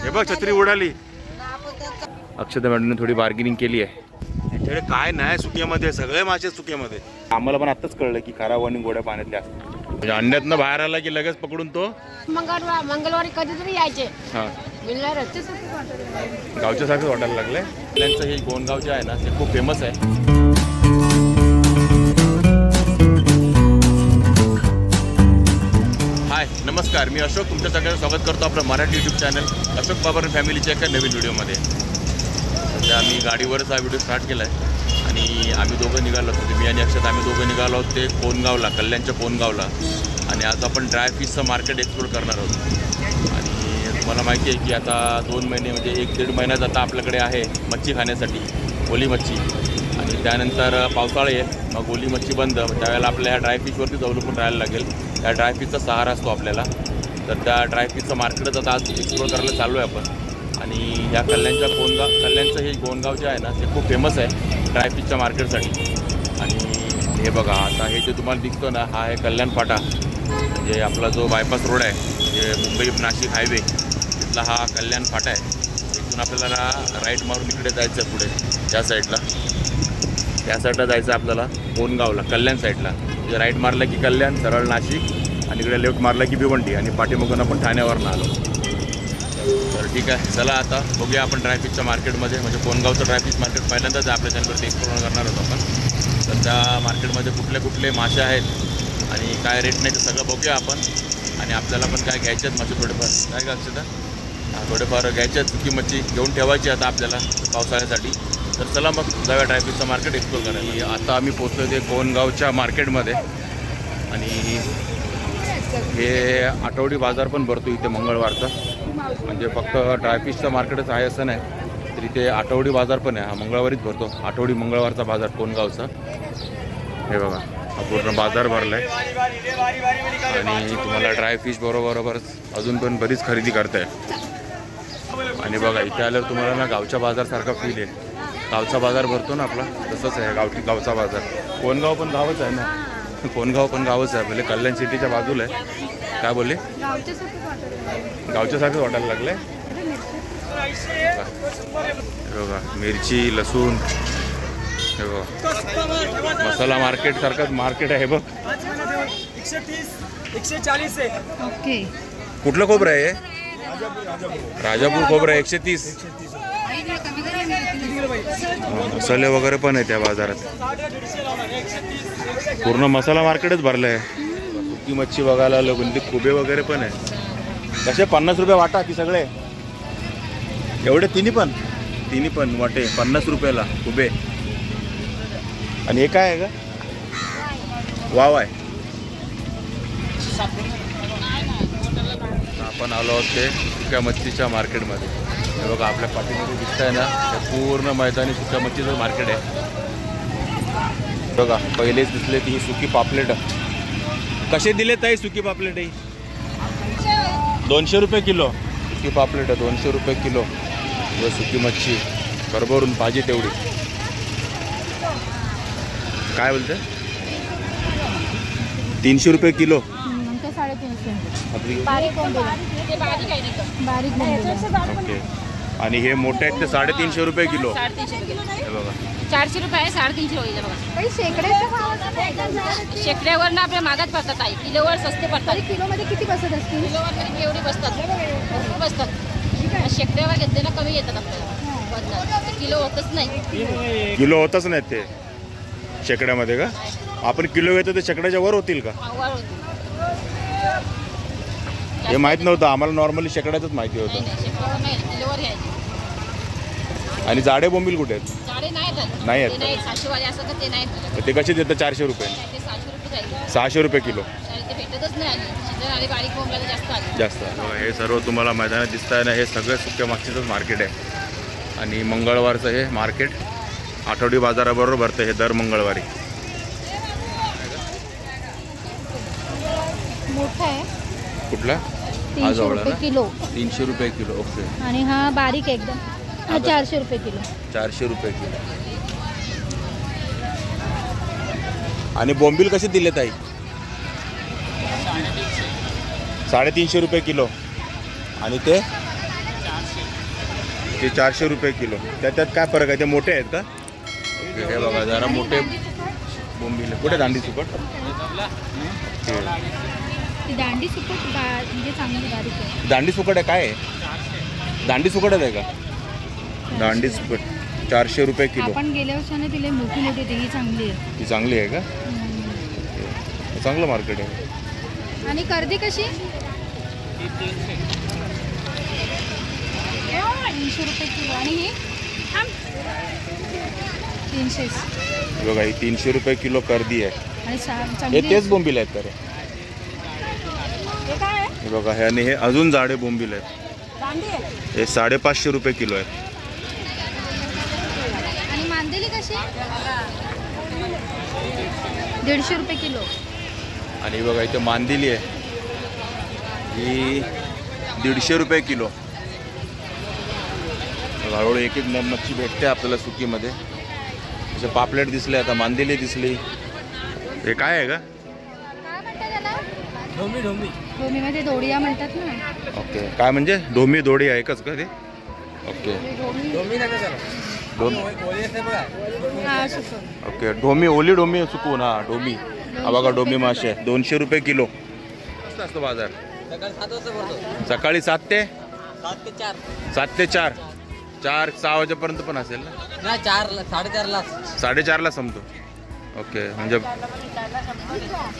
हे बघ छत्री उडाली. अक्षता मॅडमने थोडी बार्गेनिंग केली आहे. यांच्याकडे काय नाही सुक्यामध्ये, सगळे मासे सुक्यामध्ये. आम्हाला पण आताच कळलं की खारावणी गोड्या पाण्यातल्या असतात. म्हणजे अंड्यातनं बाहेर आला की लगेच पकडून तो मंगळवारी कधीतरी यायचे. हा मिळणार गावच्या सारखंच वाटायला लागलंय. त्यांचं हे गोंडगाव जे आहे ना ते खूप फेमस आहे. हाय नमस्कार, मी अशोक. तुमच्या सगळ्यांचं स्वागत करतो आपलं मराठी यूट्यूब चॅनल अशोक बाबर फॅमिलीच्या एका नवीन व्हिडिओमध्ये. सध्या आम्ही गाडीवरच हा व्हिडिओ स्टार्ट केला आहे आणि आम्ही दोघं निघालो होतो. मी आणि अक्षत आम्ही दोघं निघालो आहोत ते कोनगावला, कल्याणच्या कोनगावला. आणि आज आपण ड्राय फिशचं मार्केट एक्सप्लोर करणार आहोत. आणि तुम्हाला माहिती आहे की आता 2 महिने म्हणजे 1-1.5 महिन्यात आता आपल्याकडे आहे मच्छी खाण्यासाठी, ओली मच्छी. आणि त्यानंतर पावसाळे आहे, मग ओली मच्छी बंद. त्यावेळेला आपल्या ड्रायफिशवरतीच अवलंबून राहायला लागेल. त्या ड्रायफिशचा सहारा असतो आपल्याला. तर त्या ड्रायफिशचं मार्केटच आता आज एक्सप्लोर करायला चालू आहे आपण. आणि ह्या कल्याणचं हे गोंडगाव जे आहे ना ते खूप फेमस आहे ड्रायफिशच्या मार्केटसाठी. आणि हे बघा आता हे जे तुम्हाला दिसतो ना हा आहे कल्याण फाटा. म्हणजे आपला जो बायपास रोड आहे जे मुंबई नाशिक हायवे तिथला हा कल्याण फाटा आहे. इथून आपल्याला राईट मारून इकडे जायचं आहे पुढे त्या साईडला. त्या साईडला जायचं आहे आपल्याला कोनगावला, कल्याण साईडला. म्हणजे राईट मारला की कल्याण, सरळ नाशिक, आणि इकडे लेफ्ट मारला की भिवंडी. आणि पाठीमागून आपण ठाण्यावरून आलो. तर ठीक आहे, चला आता बघूया आपण ड्रायफिशच्या मार्केटमध्ये. म्हणजे कोनगावचं ड्रायफिश मार्केट पहिल्यांदाच आपल्या चॅनलवरती एक्सप्लोर करणार आहोत आपण. तर त्या मार्केटमध्ये कुठले कुठले मासे आहेत आणि काय रेट नाही ते सगळं बघूया आपण. आणि आपल्याला पण काय घ्यायचे आहेत मासे थोडेफार, काय घ्यायचं तर थोडेफार घ्यायचे आहेत. सुकी मच्छी घेऊन ठेवायची आता आपल्याला पावसाळ्यासाठी. तर चला मग जाऊया ड्रायफिशचं मार्केट एक्सप्लोर करायला. आता आम्ही पोचलो ते कोनगावच्या मार्केटमध्ये. आणि हे आठवडी बाजार पण भरतो इथे मंगळवारचा. म्हणजे फक्त ड्रायफिशचं मार्केटच आहे असं नाही, तर इथे आठवडी बाजार पण आहे. हा मंगळवारीच भरतो, आठवडी मंगळवारचा बाजार कोनगावचा. हे बघा हा पूर्ण बाजार भरला आहे. आणि तुम्हाला ड्रायफिश बरोबरच अजून पण बरीच खरेदी करता आहे. आणि बघा इथे आल्यावर तुम्हाला ना गावच्या बाजारसारखा फील आहे. गावचा बाजार भरतो ना आपला तसंच आहे गावचा बाजार. कोनगाव पण गावच आहे ना, कोनगाव पण गावच आहे. पहिले कल्याण सिटीच्या बाजूला आहे. काय बोलले? गावच्यासारखंच वाटायला लागलं आहे. बघा मिरची, लसूण, हे बघा मसाला मार्केट सारखंच मार्केट आहे बघ. 130-140 आहे. ओके. कुठलं खोबरं आहे? राजापूर खोबरं आहे 130. मसाले वगैरे पण आहे त्या बाजारात. पूर्ण मसाला मार्केटच भरलं आहे. सुकी मच्छी बघायला आलो, पण ते खुबे वगैरे पण आहे. कसे 50 रुपये वाटा की सगळे एवढे? तिन्ही पण वाटे 50 रुपयाला खुबे. आणि हे काय आहे का? वाव आहे. आपण आलो आहोत ते सुक्या मच्छीच्या मार्केटमध्ये. हे बघा आपल्या पाठीमध्ये दिसत आहे ना ते पूर्ण मैदानी सुक्या मच्छीचं मार्केट आहे. बघा पहिलेच दिसले ती सुकी पापलेट. कसे दिले ताई सुकी पापलेट? 200 रुपये किलो सुकी पापलेट, 200 रुपये किलो. व सुकी मच्छी भरभरून भाजी तेवढी. काय बोलते? 300 रुपये किलो. 350. ओके. आणि हे मोठे आहेत ते 350 रुपये किलो. हे बघा 400 रुपये आहे, 350 होईल बघा. शेकड्यावर ना आपल्या मागात पडतात आहे, किलोवर स्वस्त पडतात. किलोमध्ये किती बसत असतील? किलोवर एवढी बसतात. शेकड्यावर घेतले ना कमी येतात आपल्याला. किलो होतच नाही ते शेकड्यामध्ये का? आपण किलो घेतो ते शेकड्याच्या वर होतील का? हे माहित नव्हतं आम्हाला. नॉर्मली शेकड्यातच माहिती होतं. आणि जाडे बोंबील कुठे आहेत? नाही आहेत. ते कसे देतात? 400 रुपये. 600 रुपये किलो जास्त. हे सर्व तुम्हाला मैदानात दिसत आहे ना, हे सगळं सुक्या मच्छीचंच मार्केट आहे. आणि मंगळवारचं हे मार्केट आठवडी बाजाराबरोबर भरतं हे दर मंगळवारी. मोठा आहे. कुठला? 300 रुपये किलो. 300 रुपये किलो. ओके. आणि हा बारीक एकदम 400 रुपये किलो. 400 रुपये किलो. आणि बोंबील कसे दिले ताई? 350 रुपये किलो. आणि ते ओके 400 रुपये किलो. त्याच्यात काय फरक आहे? ते मोठे आहेत का? ओके हे बघा जरा मोठे बोंबील. कुठे दांडी सुकट? ती दांडी सुकट म्हणजे चांगली बारीक आहे. दांडी सुकट आहे काय आहे? दांडी सुकटच आहे का? दांडी सुकट 400 रुपये किलो. आपण गेल्या वर्षाने तिला मोठी मोठी होती, ही चांगली आहे. ती चांगली आहे का? चांगलं मार्केट आहे. आणि कर्दी कशी? 300 रुपये किलो. आणि ही 300. बघा ही 300 रुपये किलो कर्दी आहे. आणि हे चांगली तेच बोंबील आहेत तर हे काय आहे? हे बघा हे. आणि हे अजून जाडे बोंबील आहेत. दांडी आहे. हे 550 रुपये किलो आहे. आणि मांदेली कशी? 150 रुपये किलो. आणि बघा इथे मांदिली आहे, ही 150 रुपये किलो. हळूहळू एक एक मच्छी भेटते आपल्याला सुकीमध्ये. जसे पापलेट दिसले, आता मांदिली दिसली. हे काय आहे का? काय म्हणतात त्याला? ढोमी ढोमी. ढोमीमध्ये दोडिया म्हणतात ना. ओके काय म्हणजे ढोमी दोडी आहे एकच का ते? ओके ढोमी नका चला. ढोमी. हा सुकट. ओके ढोमी, ओली ढोमी सुकून. हा ढोमी. हा बघा ढोमी मासे 200 रुपये किलो. मस्त असतो बाजार. सकाळी 7 ते 4. 4-6 वाजेपर्यंत पण असेल ना? 4:30ला. 4:30ला संपतो. ओके म्हणजे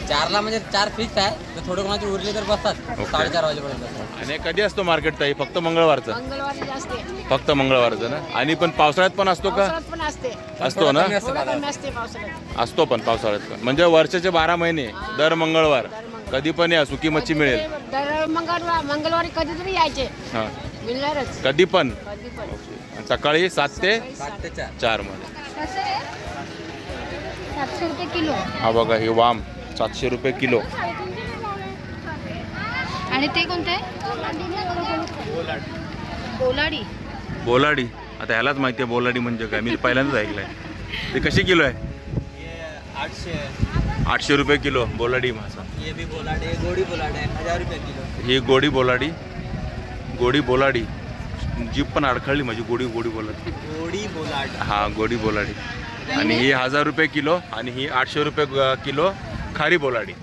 4ला म्हणजे 4 फिक्स आहे. तर थोडं कोणाची उरली तर बसतात 4:30 वाजेपर्यंत. आणि कधी असतो मार्केट ताई? फक्त मंगळवारचं? मंगळवारी असते. फक्त मंगळवारचं ना? आणि पण पावसाळ्यात पण असतो का? पण असते. असतो ना? नसते पावसाळ्यात. असतो पण पावसाळ्यात पण. म्हणजे वर्षाचे 12 महिने दर मंगळवार कधी पण या सुकी मच्छी मिळेल. दर मंगळवारी कधीतरी यायचे. हां मिळणारच. कधी पण. कधी पण. आणि सकाळी 7 ते 4 मध्ये. कसं आहे? 700 रुपये किलो. हा बघा हे वाम 700 रुपये किलो. आणि ते कोणते? बोलाडी. बोलाडी. आता ह्यालाच माहिती आहे बोलाडी म्हणजे काय. मी पहिल्यांदाच ऐकलंय. ते कशी किलो आहे? 800 रुपये किलो बोलाडी मासा. गोडी बोलाडे 1000 रुपये किलो. ही गोडी बोलाडी. गोडी बोलाडी. जीप पण अडखळली माझी. गोडी बोलाडी. गोडी बोलाड. हा गोडी बोलाडी. आणि ही 1000 रुपये किलो. आणि ही 800 रुपये किलो खारी बोलाडी.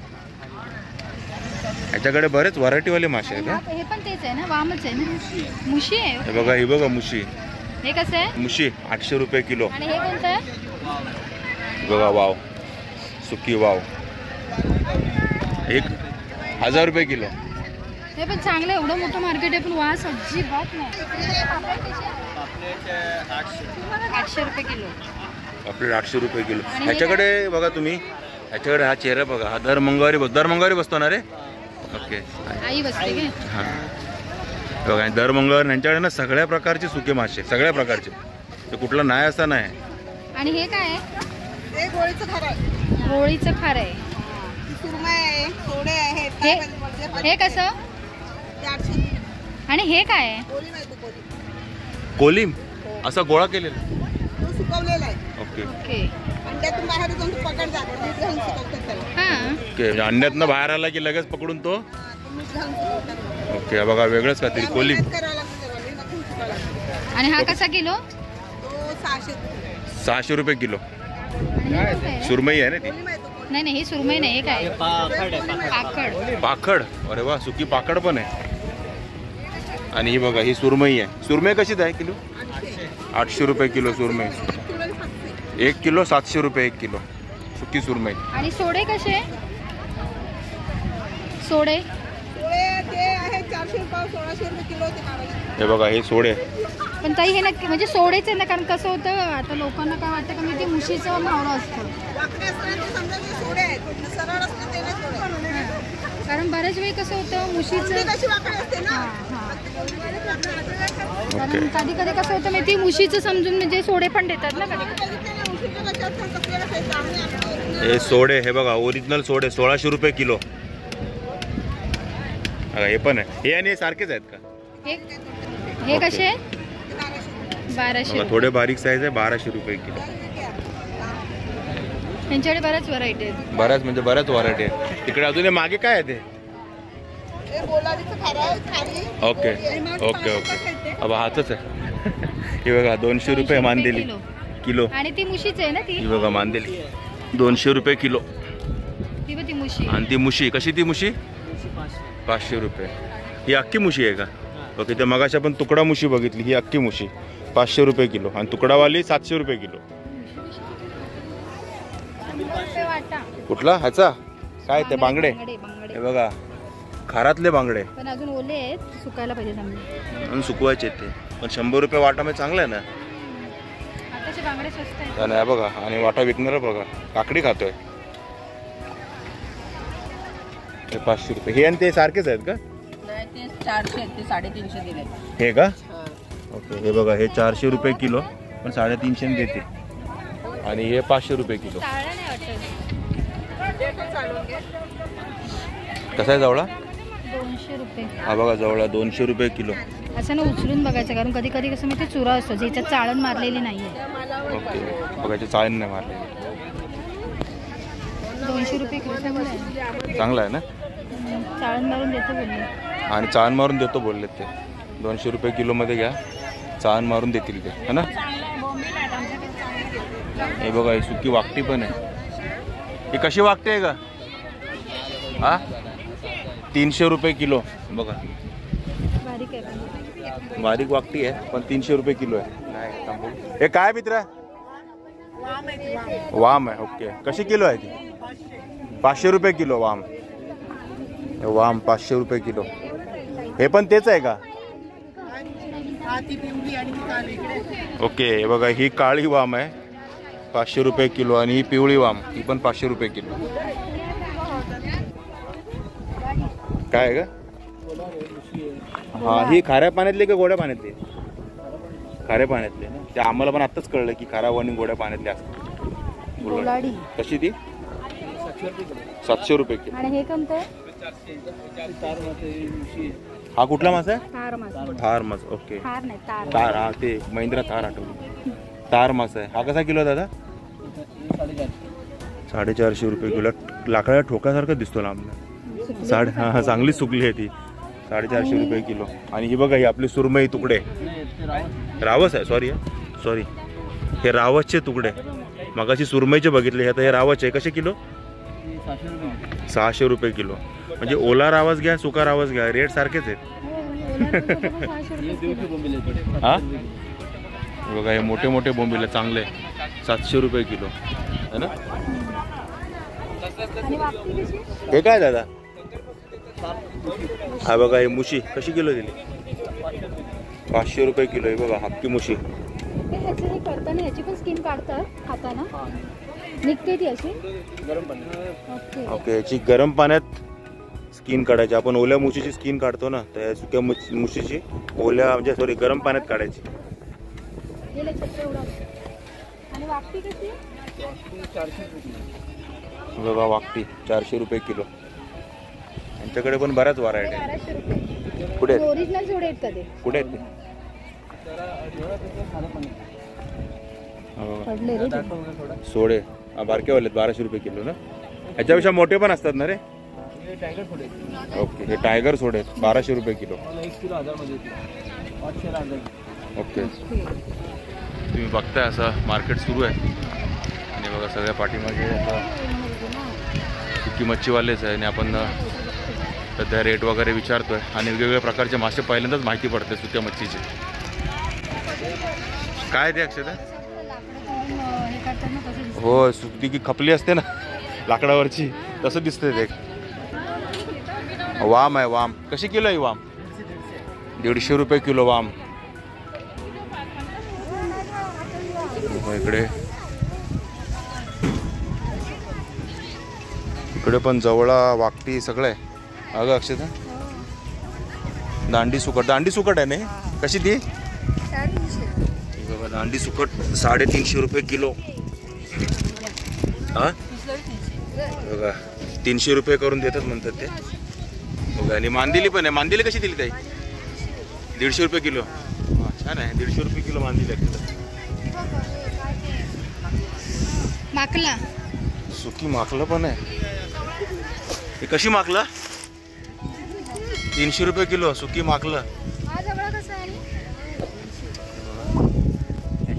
याच्याकडे बरेच व्हरायटीवाले मासे आहेत. हे पण तेच आहे ना? वामच आहे ना? मुशी आहे. हे बघा ही बघा मुशी. हे कसं आहे? मुशी 800 रुपये किलो. आणि हे कोणतं आहे? बघा वाव. सुकी वाव 1000 रुपये किलो. हे पण चांगलं. एवढं मोठं मार्केट आहे पण वास अजिबात नाही. 800 रुपये किलो. आपले 800 रुपये किलो. ह्याच्याकडे बघा तुम्ही. ह्याच्याकडे हा चेहरा बघा. हा दर मंगळवारी बसतो ना रे? ओके आई बसते काय? हां बघा दर मंगळवारी यांच्याकडे ना सगळ्या प्रकारचे सुके मासे. सगळ्या प्रकारचे. ते कुठलं नाही असं नाही. आणि हे काय आहे? हे गोळीचं खारं आहे. गोळीचं खार आहे. सुरमई आहे, सोडे आहेत. हे कसं? 800. आणि हे काय आहे? कोली माहिती कोली. कोलिम असा गोळा केलेला. तो सुकवलेला आहे. Okay okay. अंड्यातून बाहेर जाऊन पकड जातो. मीठ घालून सुकवतात त्याला. हां. ओके म्हणजे अंड्यातनं बाहेर आला की लगेच पकडून तो. तो मीठ घालून सुकवतात. ओके बघा वेगळंच काहीतरी कोलिम. मेहनत करावं लागतं त्याला. मेहनत घेऊन सुकावं लागतं. आणि हा कसा किलो? तो 600 रुपये. 600 रुपये किलो. आणि हे कोणतं आहे? सुरमई आहे ना ती? कोली माहिती कोली. नाही हे सुरमई नाही. हे काय? पाकड. पाकड. अरे वा सुकी पाकड पण आहे. आणि ही बघा ही सुरमई आहे. सुरमई कशीच आहे किलो? 800 रुपये किलो सुरमई. 1 किलो 700 रुपये 1 किलो सुकी सुरमई. आणि सोडे कसे? सोडे सोडे ते आहेत 400 रुपये 1600 रुपये किलो. ते 1200. हे बघा हे सोडे. पण ताई हे नक्की म्हणजे सोडेच आहे ना? कारण कसं होतं आता लोकांना काय वाटतं का मी ते मुशीचं मावळं असतं. वाकडे असतात ते समजा ते सोडे आहेत. सरळ असते ते नाही सोडे. कारण बऱ्याच वेळी कसं होतं मुशीचं. ती कशी वाकडे असते ना. हां हां. ओके कारण कधी कधी कसं होतं माहिती मुशीचं समजून म्हणजे सोडे पण देतात ना कधी. बघितले ना उशीच्या कशा असतात कसले कसे चांगले. हे सोडे. हे बघा ओरिजिनल सोडे 1600 रुपये किलो. हे पण आहे. हे आणि हे सारखेच आहेत का? हे कसे? 1200. 1200 बघा थोडे बारीक साईज आहे 1200 रुपये किलो. त्यांच्याकडे बऱ्याच व्हरायटी आहेत. बऱ्याच व्हरायटी आहे. तिकडे अजून हे मागे काय आहे ते? हे बोलाडीचं खारं आहे. खारी. ओके आणि मग ओके ओके. पाण्याचं अब हातच आहे. हे बघा 200 रुपये मांदेली किलो. आणि ती मुशीच आहे ना ती. ही बघा मांदेली 200 रुपये किलो. ती बघ ती मुशी. आणि ती मुशी कशी? ती मुशी 500 रुपये. ही अख्खी मुशी आहे का? ओके. ते मगाशी आपण तुकडा मुशी बघितली, ही अख्खी मुशी 500 रुपये किलो आणि तुकडावाली 700 रुपये किलो. कुठला ह्याचा काय? ते बांगडे. हे बघा खारातले बांगडे. पण अजून ओले आहेत, सुकायला पाहिजे चांगले. आणि सुकवायचे ते पण 100 रुपये वाटा म्हणजे चांगलं आहे ना. आताचे बांगडे स्वस्त आहेत. आणि हे बघा आणि वाटा विकणार बघा काकडी खातोय. हे 500 रुपये. हे आणि ते सारखेच आहेत का? नाही ते 400 ते 350 दिले. हे का? ओके. हे बघा हे 400 रुपये किलो पण 350 देते. आणि हे 500 रुपये किलो. चाळा नाही वाटत. कसा आहे जवळा? 200 रुपये. हा बघा जवळा 200 रुपये किलो. असं ना उचलून बघायचं, कारण कधी कधी कसं माहिती चुरा असतो ज्याच्यात चाळण मारलेली नाहीये. ओके. बघायचे चाळण नाही मारले. 200 रुपये किलो चांगलं आहे. चांगला आहे ना. चाळण मारून देतो बोलले. आणि चाळण मारून देतो बोलले ते. 200 रुपये किलोमध्ये घ्या, चाळण मारून देतील ते, है ना. हे बघा ही सुकी वाकटी पण आहे. ही कशी वाकटी आहे का? हा 300 रुपये किलो. बघा बारीक आहे. बारीक वाकटी आहे पण 300 रुपये किलो आहे. हे काय मित्र? वाम आहे. ओके. कशी किलो आहे ती? 500 रुपये किलो वाम. वाम 500 रुपये किलो. हे पण तेच आहे का? ओके. हे बघा ही काळी वाम आहे 500 रुपये किलो आणि ही पिवळी वाम ही पण 500 रुपये किलो. काय आहे का? हा ही खाऱ्या पाण्यातली का गोड्या पाण्यातली? खाऱ्या पाण्यातले ना. ते आम्हाला पण आत्ताच कळलं की खारा आणि गोड्या पाण्यातले असतात. गोलाडी. कशी ती? 700 रुपये किलो. आणि हे कोणतं आहे? हा कुठला मासा आहे? थार मासा. थार मासा. ओके. थार नाही तार. तार. हा ते महिंद्रा थार आठवली. तार मासा आहे. हा कसा किलो दादा? 450 रुपये किलो. लाकडाला ठोकासारखं दिसतो लांबला. हा चांगली सुकली आहे ती. 450 रुपये किलो. आणि ही बघा ही आपली सुरमई तुकडे. रावस आहे. सॉरी हे रावसचे तुकडे. मगाशी सुरमईचे बघितले, आता हे रावसचे. कसे किलो? 600 रुपये किलो. म्हणजे ओला रावस घ्या सुका रावस घ्या रेट सारखेच आहेत. हा बघा हे मोठे मोठे बोंबील चांगले 700 रुपये किलो है ना. हे काय दादा? हा बघा हे मुशी कशी किलो दिली? 500 रुपये किलो. आहे बघा हक्की मुशी. ह्याची करताना ह्याची पण स्किन काढतात खाताना निघते ती अशी गरम पाण्यात. ओके. याची गरम पाण्यात स्किन काढायची. आपण ओल्या मुशीची स्किन काढतो ना, त्या सुक्या मुशीची ओल्या म्हणजे सॉरी गरम पाण्यात काढायची. आणि वाकटी कशी? बघा वाकटी 400 रुपये किलो. यांच्याकडे पण बऱ्याच व्हरायटी आहेत. 1200 रुपये. कुठे आहेत? ओरिजिनल जोडे आहेत का ते? कुठे आहेत ते? पडले रे ते. सोडे बारकेवाले 1200 रुपये किलो ना. ह्याच्यापेक्षा मोठे पण असतात ना रे. ओके. हे टायगर सोडे आहेत 1200 रुपये किलो. ओके. तुम्ही बघताय असं मार्केट सुरू आहे आणि बघा सगळ्या पाठीमागे आता सुकी मच्छीवालेच आहे आणि आपण सध्या रेट वगैरे विचारतोय आणि वेगवेगळ्या प्रकारचे मासे पहिल्यांदाच माहिती पडते सुक्या मच्छीचे. काय ते अक्षता? हो सुकी की खपली असते ना लाकडावरची तसं दिसतंय ते. वाम आहे. वाम कशी किलो आहे वाम? 150 रुपये किलो वाम. इकडे पण जवळा वाकटी सगळं आहे. अगं अक्षता दांडी सुकट आहे ना. कशी ती? बघा दांडी सुकट 350 रुपये किलो. हा बघा 300 रुपये करून देतात म्हणतात ते. बघा आणि मांदेली पण आहे. मांदेली कशी दिली ताई? 150 रुपये किलो. छान आहे. 150 रुपये किलो मांदेली आहे. माकला सुकी माकलं पण आहे. हे कशी माकलं? 300 रुपये किलो सुकी माकलं.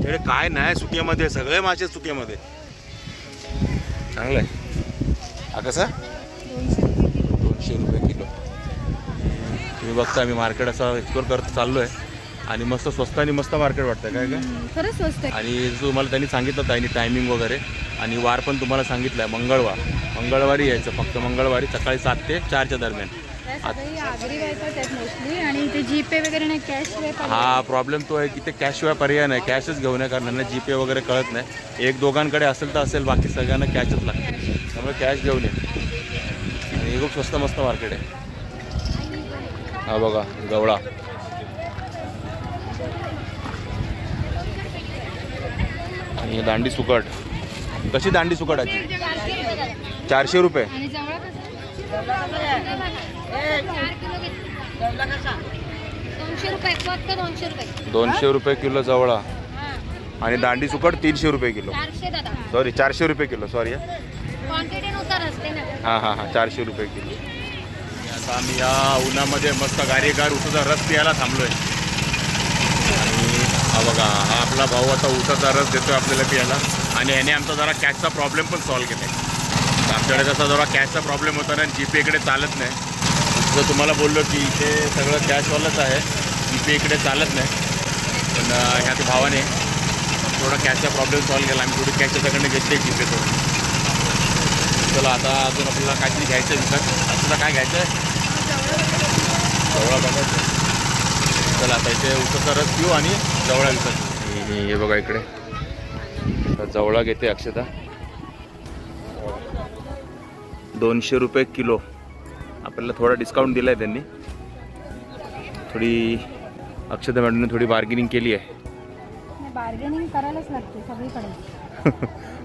आमच्याकडे काय नाही सुक्यामध्ये, सगळे मासे सुक्यामध्ये. चांगलं आहे. हा कसा 200 रुपये किलो. तुम्ही बघता आम्ही मार्केट असं एक्सप्लोर करत चाललो आहे आणि मस्त स्वस्त आणि मस्त मार्केट वाटतं. काय काय खरंच स्वस्त आहे. आणि जसं तुम्हाला त्यांनी सांगितलं त्यांनी टायमिंग वगैरे आणि वार पण तुम्हाला सांगितलं आहे मंगळवारी यायचं, फक्त मंगळवारी सकाळी 7 ते 4च्या दरम्यान. सगळी आगरी बायकाच आहेत मोस्टली आणि ते जीपे वगैरे नाही, कॅश शिवाय हा प्रॉब्लेम तो आहे की ते कॅशशिवाय पर्याय नाही. कॅशच घेऊन आहे कारण त्यांना जीपे वगैरे कळत नाही. एक दोघांकडे असेल तर असेल, बाकी सगळ्यांना कॅशच लागते. त्यामुळे कॅश घेऊन ये. आणि खूप स्वस्त मस्त मार्केट आहे. हा बघा गवळा आणि दांडी सुकट. कशी दांडी सुकट आहे? 400 रुपये. आणि जवळ कसं 200 रुपये फक्त 200 रुपये. 200 रुपये किलो जवळा आणि दांडी सुकट 300 रुपये किलो. 400 दादा. सॉरी 400 रुपये किलो. सॉरी क्वांटिटीनुसार असते ना. हां 400 रुपये किलो. आता आम्ही या उन्हामध्ये मस्त गारेगार उसाचा रस प्यायला थांबलोय. आणि हा बघा हा आपला भाऊ आता उसाचा रस देतोय आपल्याला प्यायला. आणि ह्याने आमचा जरा कॅशचा प्रॉब्लेम पण सॉल्व्ह केला आहे. आमच्याकडे कसा जरा कॅशचा प्रॉब्लेम होता ना, जीपे इकडे चालत नाही. जर तुम्हाला बोललो की इथे सगळं कॅशवालंच आहे, जीपे इकडे चालत नाही. पण ह्या भावाने थोडा कॅशचा प्रॉब्लेम सॉल्व्ह केला. आम्ही थोडी कॅश त्याच्याकडे घेतली जीपे करून. चला आता अजून आपल्याला काहीतरी घ्यायचं आहे विकत. आपल्याला काय घ्यायचं आहे? जवळा बघायचं. चला आता इथे उसाचा रस पिऊ आणि जवळा विकत. हे बघा इकडे जवळा घेते अक्षता. 200 रुपये किलो. आपल्याला थोडा डिस्काउंट दिला आहे त्यांनी. थोडी अक्षता मॅडमने थोडी बार्गेनिंग केली आहे. बार्गेनिंग करायलाच लागते सगळीकडे.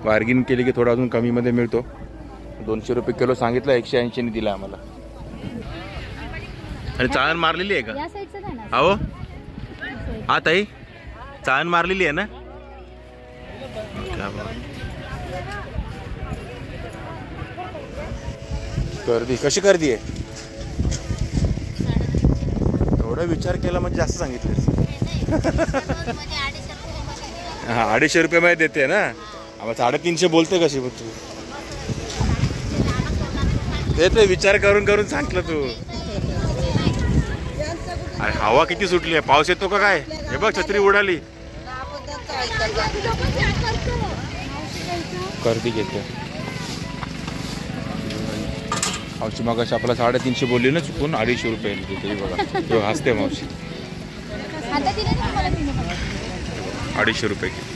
बार्गेनिंग केली की थोडा अजून कमीमध्ये मिळतो. 200 रुपये किलो सांगितलं, 180ने दिला आम्हाला. आणि चाळण मारलेली आहे का? या साईडचं काय ना. अहो हा ताई चाळण मारलेली आहे ना? गर्दी कशी गर्दी आहे? एवढा विचार केला म्हणजे जास्त सांगितलं. हा 250 रुपये मध्ये देते ना. आम्हाला 350 बोलते कशी तू? ते विचार करून करून सांगितलं तू. अरे हवा किती सुटली आहे. पाऊस येतो का काय? हे बघ छत्री उडाली. गर्दी घेते मावशी. मग अशी आपल्याला 350 बोलली ना चुकून, 250 रुपये देते. बघा तो हसते मावशी. 250 रुपये किलो.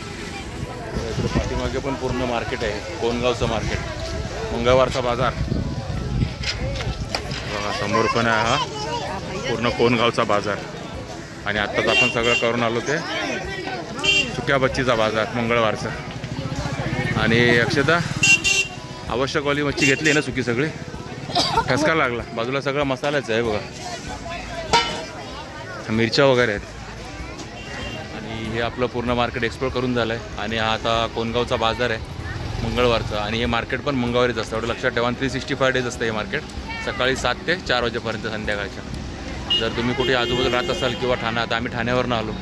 इकडे पाठीमागे पण पूर्ण मार्केट आहे, कोणगावचं मार्केट, मंगळवारचा बाजार. बघा समोर पण आहे हा पूर्ण कोणगावचा बाजार. आणि आत्ताच आपण सगळं करून आलो ते सुक्या बच्चीचा बाजार मंगळवारचा. आणि अक्षता आवश्यकवाली मच्छी घेतली आहे ना सुकी सगळी. ठसका लागला. बाजूला सगळा मसालाच आहे बघा, मिरच्या वगैरे आहेत. आणि हे आपलं पूर्ण मार्केट एक्सप्लोर करून झालं आहे. आणि हा आता कोणगावचा बाजार आहे मंगळवारचा. आणि हे मार्केट पण मंगळवारीच असतं, एवढं लक्षात ठेवा. 365 डेज असतं हे मार्केट, सकाळी 7 ते 4 वाजेपर्यंत संध्याकाळच्या. जर तुम्ही कुठे आजूबाजूला राहत असाल किंवा ठाणा, आता आम्ही ठाण्यावरून आलो,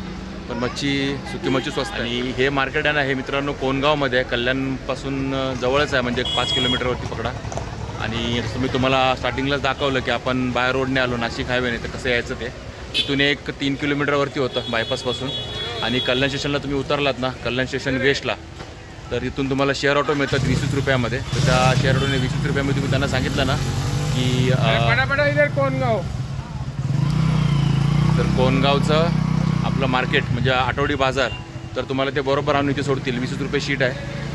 पण मच्छी सुकी मच्छी स्वस्त. आणि हे मार्केट आहे ना हे मित्रांनो कोणगावमध्ये आहे, कल्याणपासून जवळच आहे, म्हणजे 5 किलोमीटरवरती पकडा. आणि मी तुम्हाला स्टार्टिंगलाच दाखवलं की आपण बाय रोडने आलो, नाशिक हायवेने, तर कसं यायचं ते तिथून एक 3 किलोमीटरवरती होतं बायपासपासून. आणि कल्याण स्टेशनला तुम्ही उतरलात ना, कल्याण स्टेशन वेस्टला, तर तिथून तुम्हाला शेअर ऑटो मिळतात 20 रुपयामध्ये. तर त्या शेअर ऑटोने 20 रुपयामध्ये तुम्ही त्यांना सांगितलं ना की कोणगाव, तर कोणगावचं आपलं मार्केट म्हणजे आठवडी बाजार, तर तुम्हाला ते बरोबर आणून इथे सोडतील. 20 रुपये शीट आहे,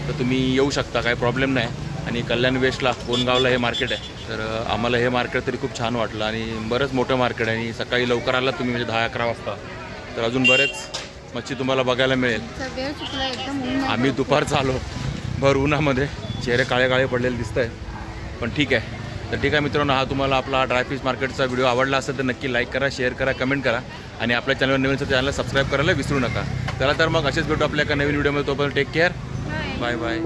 तर तुम्ही येऊ शकता, काही प्रॉब्लेम नाही. आणि कल्याण वेस्टला कोणगावला हे मार्केट आहे. तर आम्हाला हे मार्केट तरी खूप छान वाटलं. आणि बरंच मोठं मार्केट आहे. आणि सकाळी लवकर आला तुम्ही म्हणजे 10-11 वाजता, तर अजून बरेच मच्छी तुम्हाला बघायला मिळेल. वेळ चुकला एकदम. आम्ही दुपारचं आलो भर उन्हामध्ये, चेहरे काळे काळे पडलेले दिसत आहे, पण ठीक आहे. तर ठीक आहे मित्रांनो, हा तुम्हाला आपला ड्रायफिश मार्केटचा व्हिडिओ आवडला असेल तर नक्की लाईक करा, शेअर करा, कमेंट करा. आणि आपल्या चॅनलवर नवीन असेल चॅनलला सबस्क्राईब करायला विसरू नका. चला तर मग असेच भेटू आपल्या एका नवीन व्हिडिओमध्ये. तोपर्यंत टेक केअर, बाय बाय.